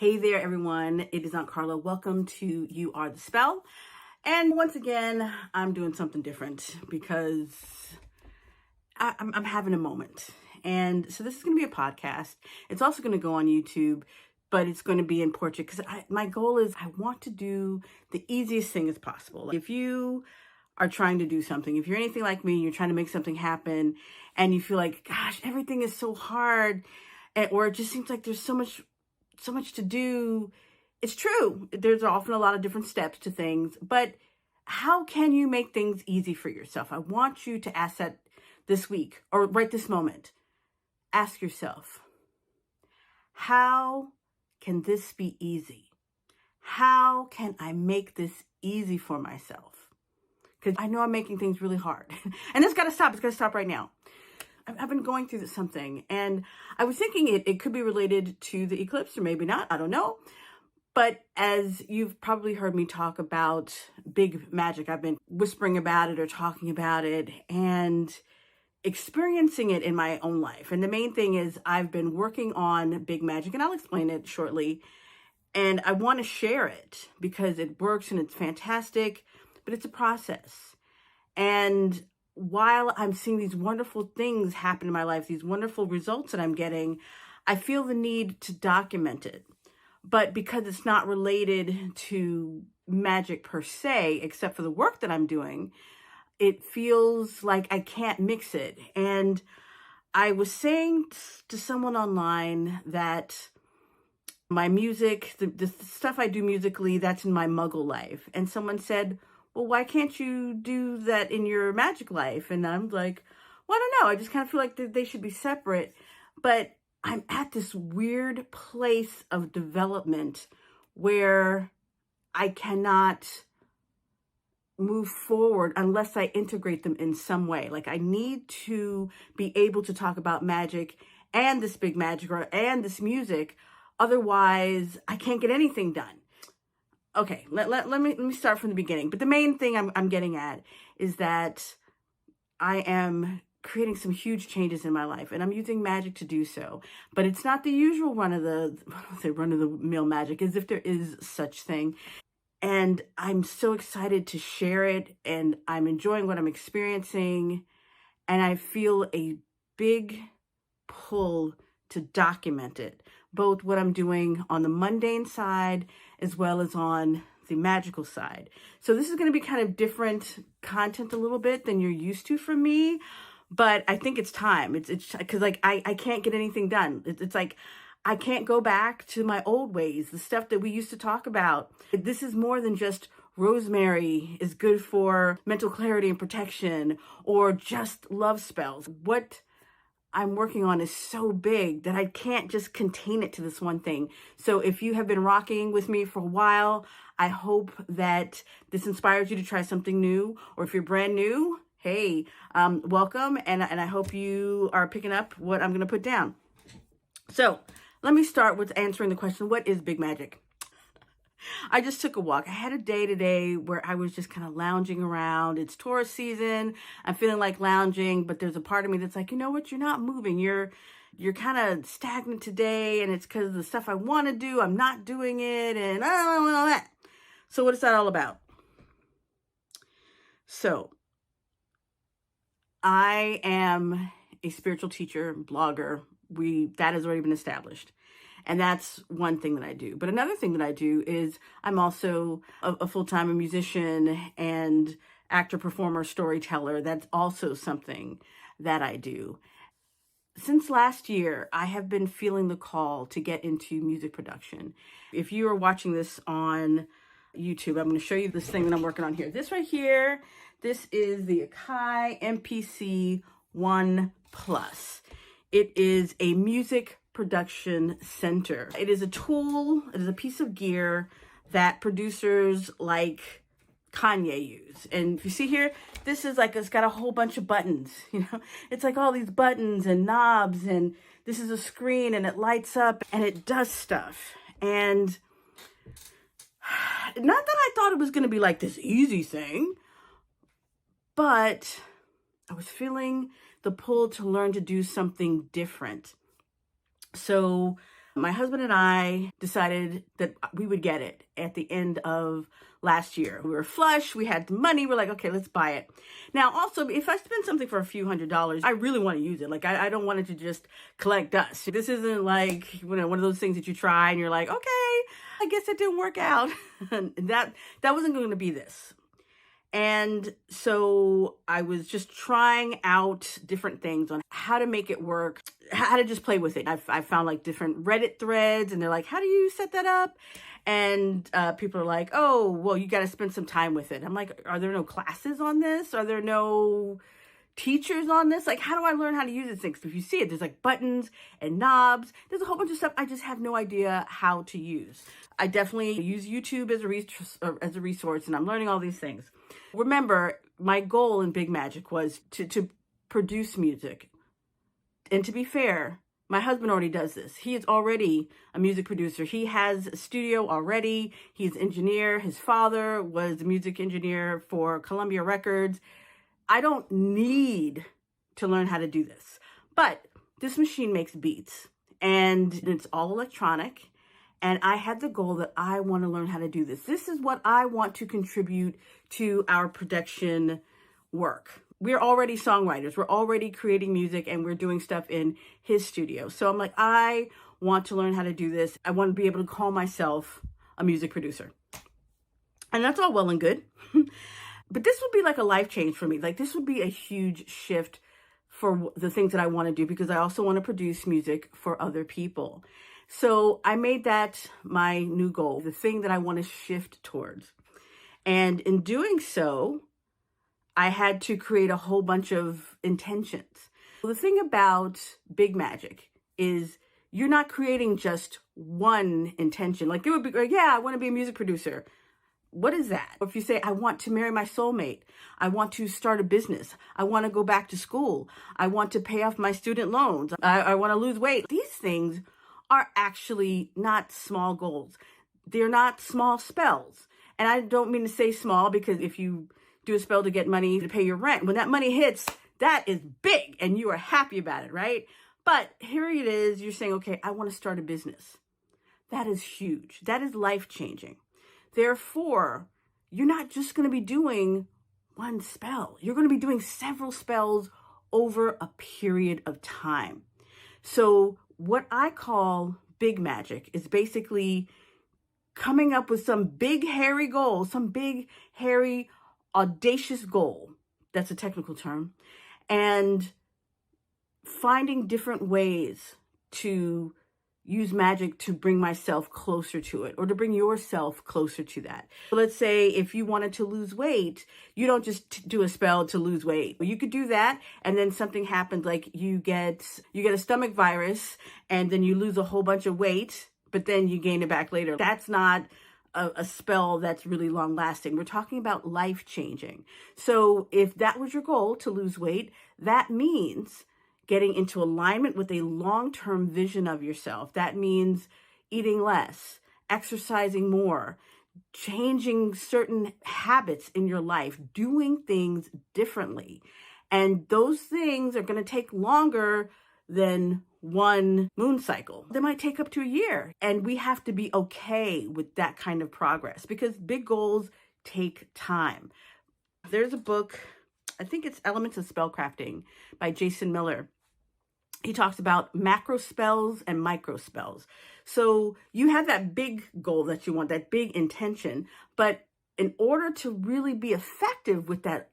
Hey there, everyone. It is Aunt Carla. Welcome to You Are the Spell. And once again, I'm doing something different because I'm having a moment. And so this is going to be a podcast. It's also going to go on YouTube, but it's going to be in portrait because my goal is I want to do the easiest thing as possible. If you are trying to do something, if you're anything like me, you're trying to make something happen and you feel like, gosh, everything is so hard, or it just seems like there's so much to do. It's true. There's often a lot of different steps to things, but how can you make things easy for yourself? I want you to ask that this week or right this moment. Ask yourself, how can this be easy? How can I make this easy for myself? Because I know I'm making things really hard and it's got to stop. It's got to stop right now. I've been going through something and I was thinking it could be related to the eclipse or maybe not. I don't know. But as you've probably heard me talk about big magic, I've been whispering about it or talking about it and experiencing it in my own life. And the main thing is I've been working on big magic and I'll explain it shortly. And I want to share it because it works and it's fantastic, but it's a process. And while I'm seeing these wonderful things happen in my life, these wonderful results that I'm getting, I feel the need to document it. But because it's not related to magic per se, except for the work that I'm doing, it feels like I can't mix it. And I was saying to someone online that my music, the stuff I do musically, that's in my muggle life. And someone said, well, why can't you do that in your magic life? And I'm like, well, I don't know. I just kind of feel like they should be separate. But I'm at this weird place of development where I cannot move forward unless I integrate them in some way. Like I need to be able to talk about magic and this big magic and this music. Otherwise, I can't get anything done. Okay, let me start from the beginning. But the main thing I'm getting at is that I am creating some huge changes in my life, and I'm using magic to do so. But it's not the usual run of the mill magic, as if there is such thing. And I'm so excited to share it, and I'm enjoying what I'm experiencing, and I feel a big pull to document it, both what I'm doing on the mundane side as well as on the magical side. So this is going to be kind of different content a little bit than you're used to from me, but I think it's time. It's because like I can't get anything done. It's like I can't go back to my old ways, the stuff that we used to talk about. This is more than just rosemary is good for mental clarity and protection or just love spells. What I'm working on is so big that I can't just contain it to this one thing. So if you have been rocking with me for a while, I hope that this inspires you to try something new. Or if you're brand new, hey, welcome. And I hope you are picking up what I'm going to put down. So let me start with answering the question, what is big magic? I just took a walk. I had a day today where I was just kind of lounging around. It's tourist season. I'm feeling like lounging, but there's a part of me that's like, you know what? You're not moving. You're kind of stagnant today, and it's because of the stuff I want to do. I'm not doing it, and I don't know that. So what is that all about? So I am a spiritual teacher, blogger. That has already been established. And that's one thing that I do. But another thing that I do is I'm also a full-time musician and actor, performer, storyteller. That's also something that I do. Since last year, I have been feeling the call to get into music production. If you are watching this on YouTube, I'm going to show you this thing that I'm working on here. This right here, this is the Akai MPC 1 Plus. It is a music production center. It is a tool, it is a piece of gear that producers like Kanye use. And if you see here, this is like, it's got a whole bunch of buttons, it's like all these buttons and knobs, and this is a screen and it lights up and it does stuff. And not that I thought it was going to be like this easy thing, but I was feeling the pull to learn to do something different. So My husband and I decided that we would get it at the end of last year. We were flush, we had the money, we're like, okay, let's buy it. Now, also, if I spend something for a few $100s, I really want to use it. Like, I don't want it to just collect dust. This isn't like, one of those things that you try and you're like, okay, I guess it didn't work out. that wasn't going to be this. And so I was just trying out different things on how to make it work, how to just play with it. I found like different Reddit threads and they're like, how do you set that up? And people are like, oh, well, you got to spend some time with it. I'm like, are there no classes on this? Are there no teachers on this? Like, how do I learn how to use this thing? 'Cause if you see it, there's like buttons and knobs. There's a whole bunch of stuff I just have no idea how to use. I definitely use YouTube as a resource, and I'm learning all these things. Remember, my goal in Big Magic was to produce music. And to be fair, my husband already does this. He is already a music producer. He has a studio already. He's an engineer. His father was a music engineer for Columbia Records. I don't need to learn how to do this. But this machine makes beats, and it's all electronic. And I had the goal that I want to learn how to do this. This is what I want to contribute to our production work. We're already songwriters. We're already creating music and we're doing stuff in his studio. So I'm like, I want to learn how to do this. I want to be able to call myself a music producer. And that's all well and good. But this would be like a life change for me. Like, this would be a huge shift for the things that I want to do, because I also want to produce music for other people. So I made that my new goal, the thing that I want to shift towards. And in doing so, I had to create a whole bunch of intentions. The thing about Big Magic is you're not creating just one intention. Like, it would be, yeah, I want to be a music producer. What is that? If you say, I want to marry my soulmate, I want to start a business, I want to go back to school, I want to pay off my student loans, I want to lose weight. These things are actually not small goals. They're not small spells. And I don't mean to say small, because if you do a spell to get money to pay your rent, when that money hits, that is big and you are happy about it, right? But here it is, you're saying, okay, I want to start a business. That is huge. That is life-changing. Therefore, you're not just going to be doing one spell. You're going to be doing several spells over a period of time. So what I call Big Magic is basically coming up with some big, hairy goal, some big, hairy, audacious goal. That's a technical term. And finding different ways to use magic to bring myself closer to it, or to bring yourself closer to that. So let's say if you wanted to lose weight, you don't just do a spell to lose weight. You could do that, and then something happens, like you get a stomach virus, and then you lose a whole bunch of weight, but then you gain it back later. That's not a spell that's really long lasting. We're talking about life changing. So if that was your goal, to lose weight, that means getting into alignment with a long-term vision of yourself. That means eating less, exercising more, changing certain habits in your life, doing things differently. And those things are going to take longer than one moon cycle. They might take up to a year. And we have to be okay with that kind of progress, because big goals take time. There's a book, I think it's Elements of Spellcrafting by Jason Miller. He talks about macro spells and micro spells. So you have that big goal that you want, that big intention, but in order to really be effective with that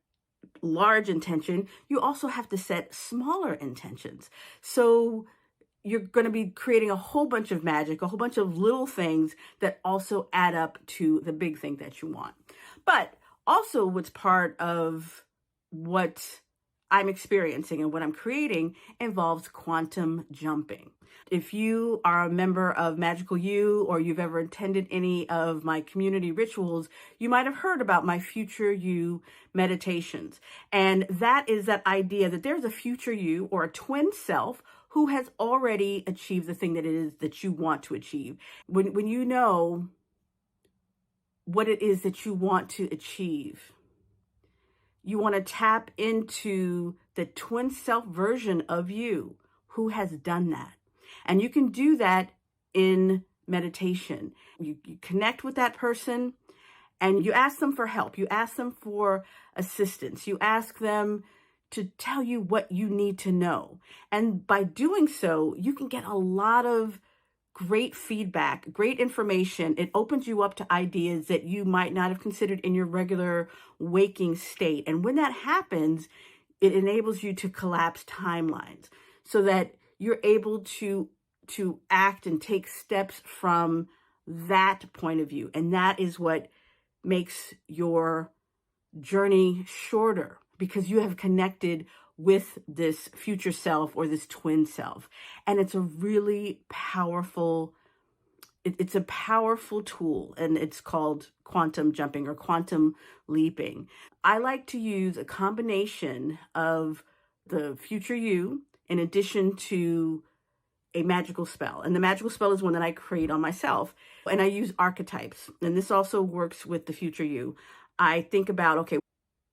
large intention, you also have to set smaller intentions. So you're going to be creating a whole bunch of magic, a whole bunch of little things that also add up to the big thing that you want. But also, what's part of what I'm experiencing and what I'm creating involves quantum jumping. If you are a member of Magical You, or you've ever attended any of my community rituals, you might have heard about my future you meditations. And that is that idea that there's a future you, or a twin self, who has already achieved the thing that it is that you want to achieve. When you know what it is that you want to achieve, you want to tap into the twin self version of you who has done that. And you can do that in meditation. You connect with that person and you ask them for help. You ask them for assistance. You ask them to tell you what you need to know. And by doing so, you can get a lot of great feedback, great information. It opens you up to ideas that you might not have considered in your regular waking state. And when that happens, it enables you to collapse timelines so that you're able to act and take steps from that point of view. And that is what makes your journey shorter, because you have connected with this future self or this twin self. And it's a really powerful, it's a powerful tool, and it's called quantum jumping or quantum leaping. I like to use a combination of the future you in addition to a magical spell. And the magical spell is one that I create on myself. And I use archetypes. And this also works with the future you. I think about, okay,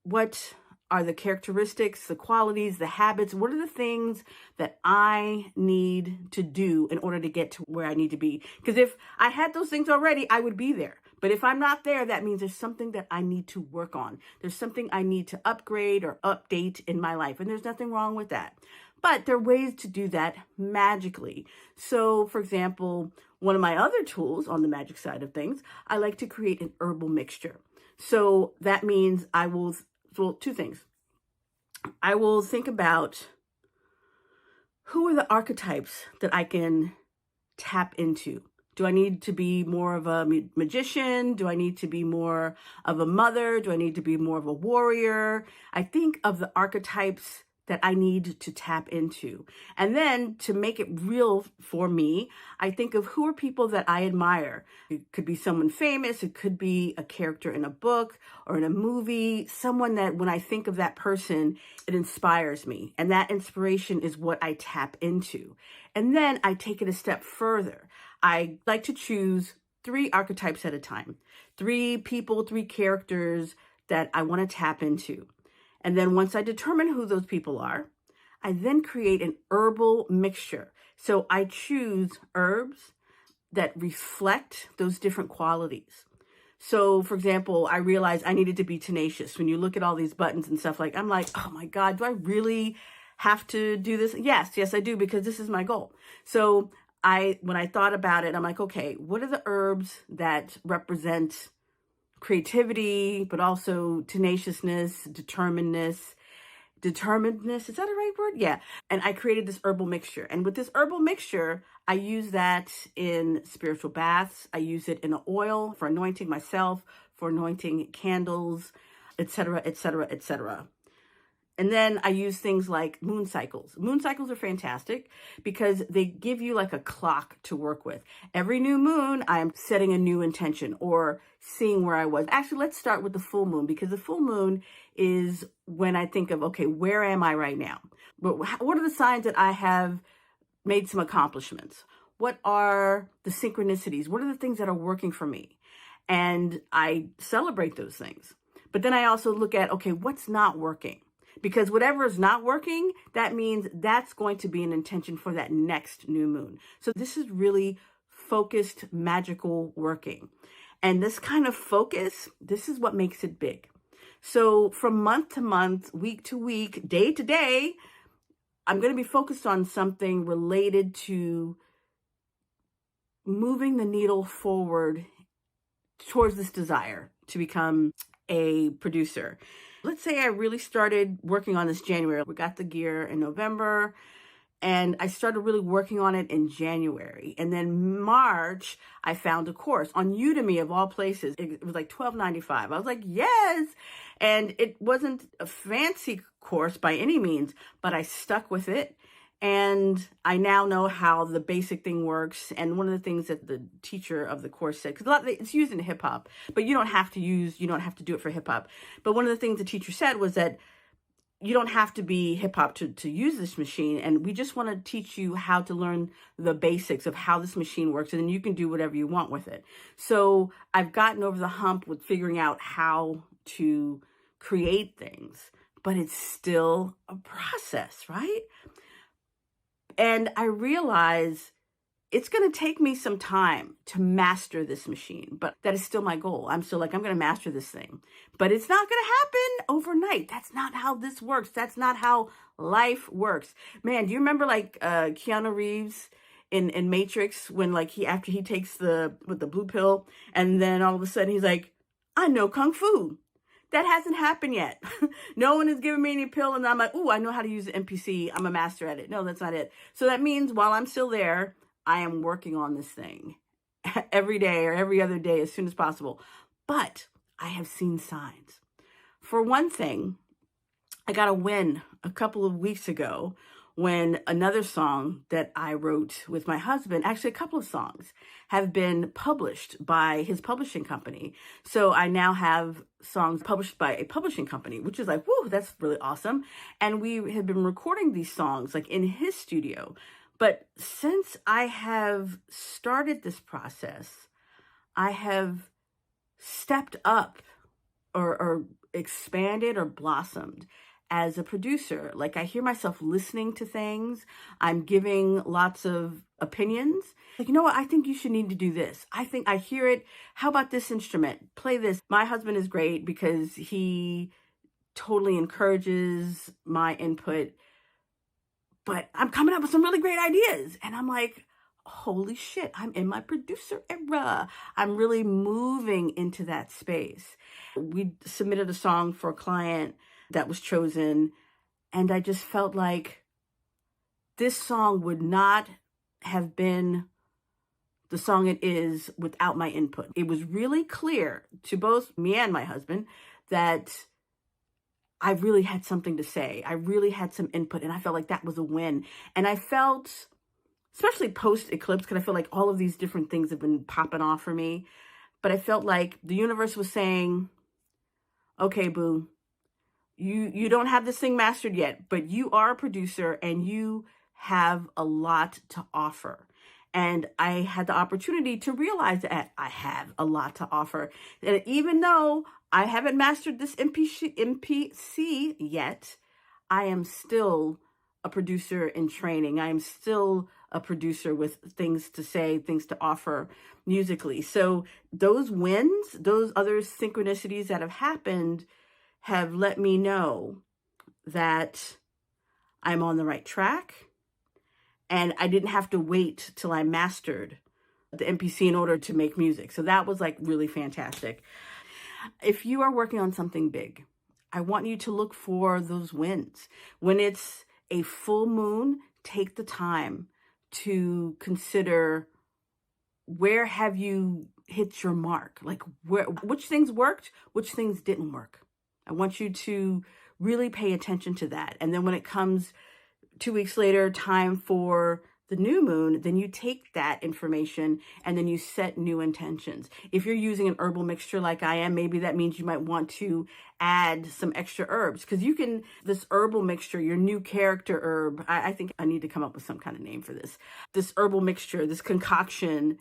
what are the characteristics, the qualities, the habits? What are the things that I need to do in order to get to where I need to be? Because if I had those things already, I would be there. But if I'm not there, that means there's something that I need to work on. There's something I need to upgrade or update in my life. And there's nothing wrong with that. But there are ways to do that magically. So, for example, one of my other tools on the magic side of things, I like to create an herbal mixture. So that means I will, well, two things. I will think about who are the archetypes that I can tap into. Do I need to be more of a magician? Do I need to be more of a mother? Do I need to be more of a warrior? I think of the archetypes that I need to tap into. And then to make it real for me, I think of who are people that I admire. It could be someone famous. It could be a character in a book or in a movie, someone that when I think of that person, it inspires me. And that inspiration is what I tap into. And then I take it a step further. I like to choose 3 archetypes at a time, 3 people, 3 characters that I want to tap into. And then once I determine who those people are, I then create an herbal mixture. So I choose herbs that reflect those different qualities. So for example, I realized I needed to be tenacious. When you look at all these buttons and stuff, I'm like, oh my God, do I really have to do this? Yes, I do, because this is my goal. So when I thought about it, I'm like, okay, what are the herbs that represent creativity, but also tenaciousness, determinedness. Is that a right word? Yeah. And I created this herbal mixture. And with this herbal mixture, I use that in spiritual baths. I use it in an oil for anointing myself, for anointing candles, etc., etc., etc. And then I use things like moon cycles. Moon cycles are fantastic because they give you like a clock to work with. Every new moon, I am setting a new intention or seeing where I was. Actually, let's start with the full moon, because the full moon is when I think of, okay, where am I right now? But what are the signs that I have made some accomplishments? What are the synchronicities? What are the things that are working for me? And I celebrate those things. But then I also look at, okay, what's not working? Because whatever is not working, that means that's going to be an intention for that next new moon. So this is really focused, magical working. And this kind of focus, this is what makes it big. So from month to month, week to week, day to day, I'm going to be focused on something related to moving the needle forward towards this desire to become a producer. Let's say I really started working on this January. We got the gear in November, and I started really working on it in January. And then March, I found a course on Udemy of all places. It was like $12.95. I was like, yes. And it wasn't a fancy course by any means, but I stuck with it. And I now know how the basic thing works. And one of the things that the teacher of the course said, because it's used in hip hop, but you don't have to do it for hip hop. But one of the things the teacher said was that you don't have to be hip hop to use this machine. And we just want to teach you how to learn the basics of how this machine works. And then you can do whatever you want with it. So I've gotten over the hump with figuring out how to create things, but it's still a process, right? And I realize it's going to take me some time to master this machine, but that is still my goal. I'm still like, I'm going to master this thing, but it's not going to happen overnight. That's not how this works. That's not how life works. Man, do you remember like Keanu Reeves in Matrix when like after he takes the blue pill and then all of a sudden he's like, I know Kung Fu. That hasn't happened yet. No one has given me any pill and I'm like, ooh, I know how to use the NPC. I'm a master at it. No, that's not it. So that means while I'm still there, I am working on this thing every day or every other day as soon as possible. But I have seen signs. For one thing, I got a win a couple of weeks ago when another song that I wrote with my husband, actually a couple of songs, have been published by his publishing company. So I now have songs published by a publishing company, which is like, whoo, that's really awesome. And we had been recording these songs like in his studio. But since I have started this process, I have stepped up or expanded or blossomed as a producer. Like I hear myself listening to things. I'm giving lots of opinions. Like, you know what? I think you should need to do this. I think I hear it. How about this instrument? Play this. My husband is great because he totally encourages my input. But I'm coming up with some really great ideas. And I'm like, holy shit, I'm in my producer era. I'm really moving into that space. We submitted a song for a client that was chosen. And I just felt like this song would not have been the song it is without my input. It was really clear to both me and my husband that I really had something to say. I really had some input and I felt like that was a win. And I felt, especially post-eclipse, because I feel like all of these different things have been popping off for me. But I felt like the universe was saying, okay, boo, you don't have this thing mastered yet, but you are a producer and you have a lot to offer. And I had the opportunity to realize that I have a lot to offer. And even though I haven't mastered this MPC yet, I am still a producer in training. I am still a producer with things to say, things to offer musically. So those wins, those other synchronicities that have happened have let me know that I'm on the right track. And I didn't have to wait till I mastered the MPC in order to make music. So that was like really fantastic. If you are working on something big, I want you to look for those wins. When it's a full moon, take the time to consider where have you hit your mark? Like which things worked, which things didn't work. I want you to really pay attention to that. And then when it comes 2 weeks later, time for the new moon, then you take that information and then you set new intentions. If you're using an herbal mixture like I am, maybe that means you might want to add some extra herbs because you can, this herbal mixture, your new character herb, I think I need to come up with some kind of name for this. This herbal mixture, this concoction,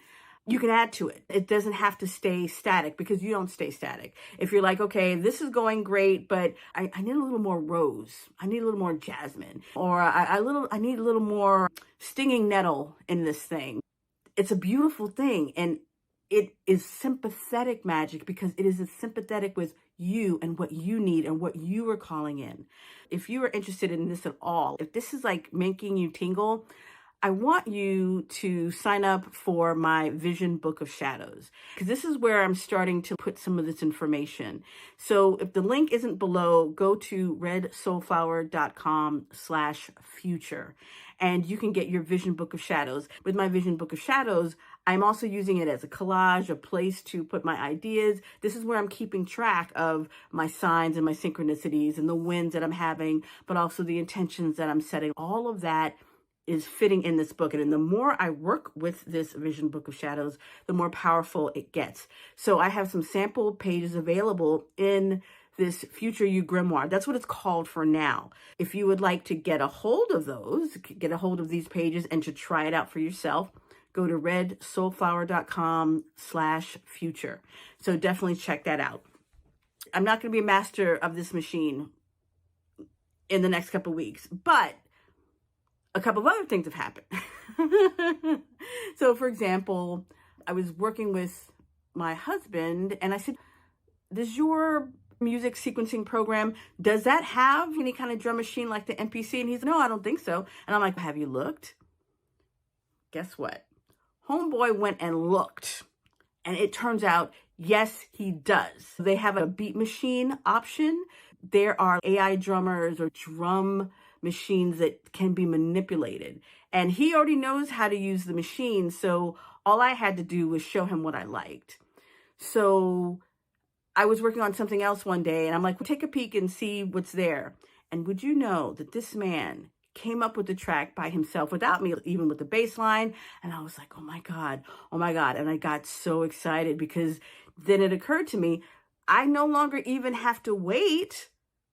you can add to it. It doesn't have to stay static because you don't stay static. If you're like, okay, this is going great, but I need a little more rose. I need a little more jasmine, or I need a little more stinging nettle in this thing. It's a beautiful thing. And it is sympathetic magic because it is sympathetic with you and what you need and what you are calling in. If you are interested in this at all, if this is like making you tingle, I want you to sign up for my Vision Book of Shadows, because this is where I'm starting to put some of this information. So if the link isn't below, go to redsoulflower.com/future, and you can get your Vision Book of Shadows. With my Vision Book of Shadows, I'm also using it as a collage, a place to put my ideas. This is where I'm keeping track of my signs and my synchronicities and the wins that I'm having, but also the intentions that I'm setting. All of that is fitting in this book. And the more I work with this Vision Book of Shadows, the more powerful it gets. So I have some sample pages available in this Future You Grimoire. That's what it's called for now. If you would like to get a hold of those, get a hold of these pages and to try it out for yourself, go to redsoulflower.com/future. So definitely check that out. I'm not going to be a master of this machine in the next couple of weeks, but a couple of other things have happened. So, for example, I was working with my husband and I said, does your music sequencing program, does that have any kind of drum machine like the MPC? And he's, no, I don't think so. And I'm like, have you looked? Guess what? Homeboy went and looked. And it turns out, yes, he does. They have a beat machine option. There are AI drummers or drum machines that can be manipulated. And he already knows how to use the machine. So all I had to do was show him what I liked. So I was working on something else one day and I'm like, well, take a peek and see what's there. And would you know that this man came up with the track by himself without me, even with the bass line. And I was like, oh my God. And I got so excited because then it occurred to me, I no longer even have to wait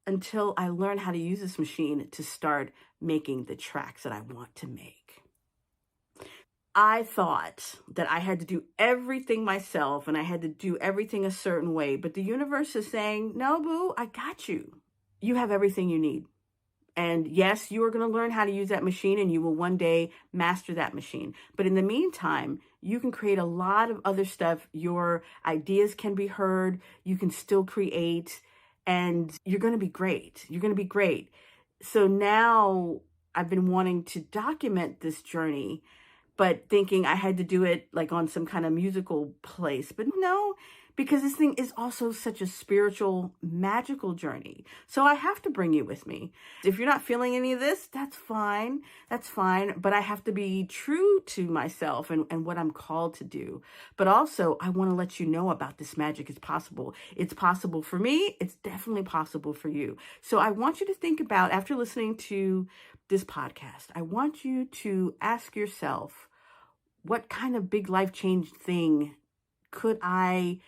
until I learn how to use this machine to start making the tracks that I want to make. I thought that I had to do everything myself and I had to do everything a certain way. But the universe is saying, no, boo, I got you. You have everything you need. And yes, you are going to learn how to use that machine and you will one day master that machine. But in the meantime, you can create a lot of other stuff. Your ideas can be heard. You can still create and you're going to be great. You're going to be great. So now I've been wanting to document this journey, but thinking I had to do it like on some kind of musical place. But no, because this thing is also such a spiritual, magical journey. So I have to bring you with me. If you're not feeling any of this, that's fine. That's fine. But I have to be true to myself and what I'm called to do. But also, I want to let you know about this magic is possible. It's possible for me. It's definitely possible for you. So I want you to think about, after listening to this podcast, I want you to ask yourself, what kind of big life change thing could I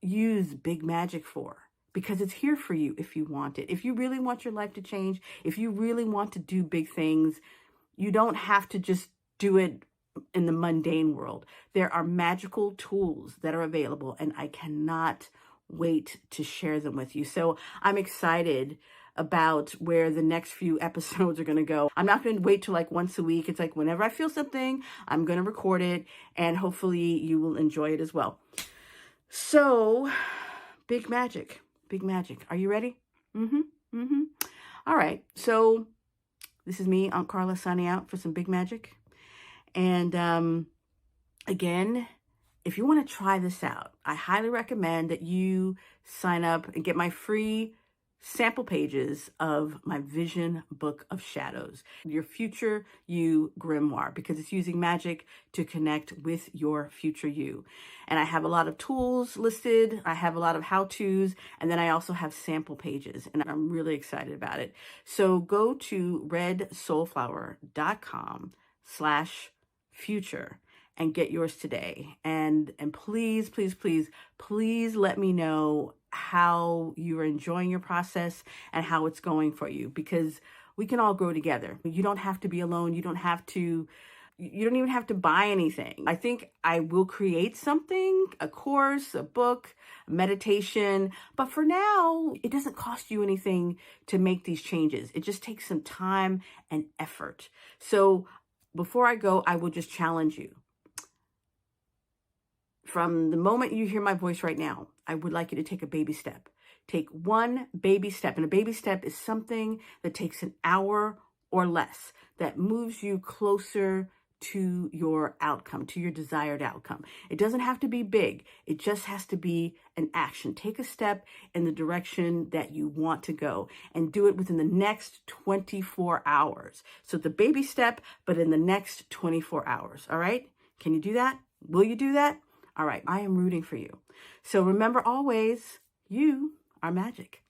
use big magic for? Because it's here for you if you want it. If you really want your life to change, if you really want to do big things, you don't have to just do it in the mundane world. There are magical tools that are available and I cannot wait to share them with you. So I'm excited about where the next few episodes are going to go. I'm not going to wait till like once a week. It's like whenever I feel something, I'm going to record it and hopefully you will enjoy it as well. So, big magic. Are you ready? All right. So, this is me, Aunt Carla, signing out for some big magic. And again, if you want to try this out, I highly recommend that you sign up and get my free sample pages of my Vision Book of Shadows, your future you grimoire, because it's using magic to connect with your future you. And I have a lot of tools listed. I have a lot of how-tos, and then I also have sample pages, and I'm really excited about it. So go to redsoulflower.com/future and get yours today. And please, please, please, please let me know how you are enjoying your process and how it's going for you, because we can all grow together. You don't have to be alone. You don't even have to buy anything. I think I will create something, a course, a book, a meditation, but for now, it doesn't cost you anything to make these changes. It just takes some time and effort. So before I go, I will just challenge you. From the moment you hear my voice right now, I would like you to take a baby step. Take one baby step. And a baby step is something that takes an hour or less, that moves you closer to your outcome, to your desired outcome. It doesn't have to be big. It just has to be an action. Take a step in the direction that you want to go and do it within the next 24 hours. So the baby step, but in the next 24 hours. All right? Can you do that? Will you do that? All right, I am rooting for you. So remember always, you are magic.